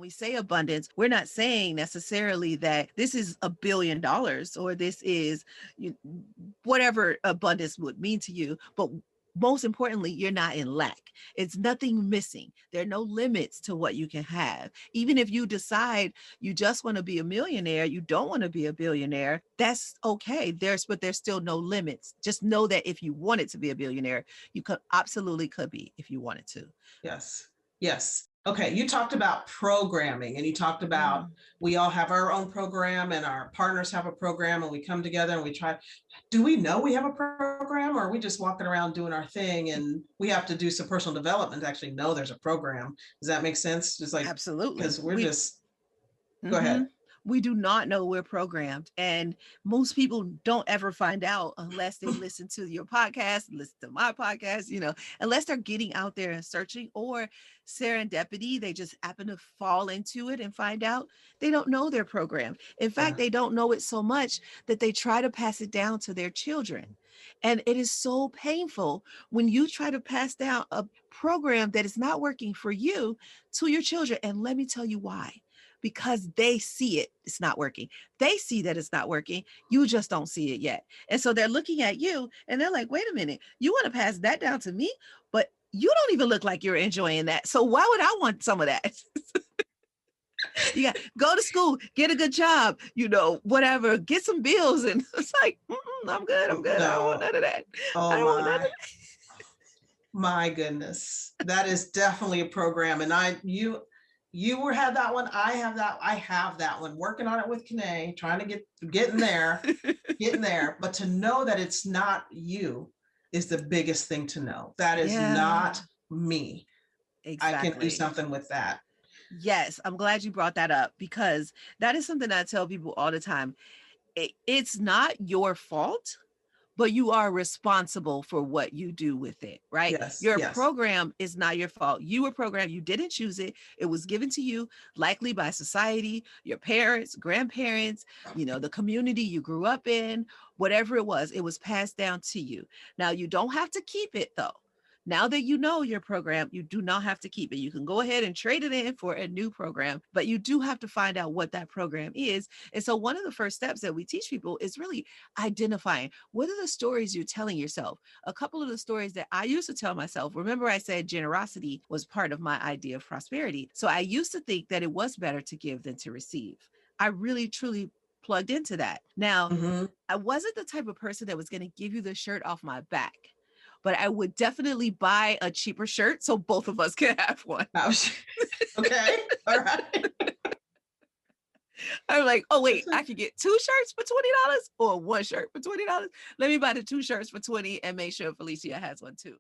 we say abundance, we're not saying necessarily that this is $1 billion or this is whatever abundance would mean to you. But most importantly, you're not in lack. It's nothing missing. There are no limits to what you can have. Even if you decide you just want to be a millionaire, you don't want to be a billionaire, that's okay. But there's still no limits. Just know that if you wanted to be a billionaire, you could absolutely could be if you wanted to. Yes. Yes. Okay. You talked about programming and you talked about Mm. we all have our own program and our partners have a program and we come together and we try. Do we know we have a program or are we just walking around doing our thing and we have to do some personal development to actually know there's a program? Does that make sense? Just like, Absolutely. because we're just, go Mhm. ahead. We do not know we're programmed. And most people don't ever find out unless they listen to your podcast, listen to my podcast, unless they're getting out there and searching or serendipity. They just happen to fall into it and find out they don't know they're programmed. In fact, Yeah. they don't know it so much that they try to pass it down to their children. And it is so painful when you try to pass down a program that is not working for you to your children. And let me tell you why, because they see it's not working. They see that it's not working. You just don't see it yet. And so they're looking at you and they're like, wait a minute, you want to pass that down to me? But you don't even look like you're enjoying that. So why would I want some of that? You got go to school, get a good job, whatever, get some bills. And it's like, I'm good. I'm good. I don't want No. none of that. I Oh don't want none of my. that. My goodness, that is definitely a program. And you had that one. I have that one. Working on it with Kiné, trying to getting there. But to know that it's not you is the biggest thing to know. That is Yeah, not me. I can do exactly. something with that. Yes, I'm glad you brought that up because that is something I tell people all the time. It's not your fault, but you are responsible for what you do with it, right? Yes, Your yes. program is not your fault. You were programmed, you didn't choose it. It was given to you, likely by society, your parents, grandparents, the community you grew up in, whatever it was passed down to you. Now, you don't have to keep it though. Now that you know your program, you do not have to keep it. You can go ahead and trade it in for a new program, but you do have to find out what that program is. And so, one of the first steps that we teach people is really identifying what are the stories you're telling yourself. A couple of the stories that I used to tell myself, remember I said generosity was part of my idea of prosperity. So I used to think that it was better to give than to receive. I really truly plugged into that. Now, Mm-hmm. I wasn't the type of person that was going to give you the shirt off my back, but I would definitely buy a cheaper shirt so both of us can have one. Okay. All right. I'm like, oh wait, I could get two shirts for $20 or one shirt for $20. Let me buy the two shirts for 20 and make sure Felicia has one too.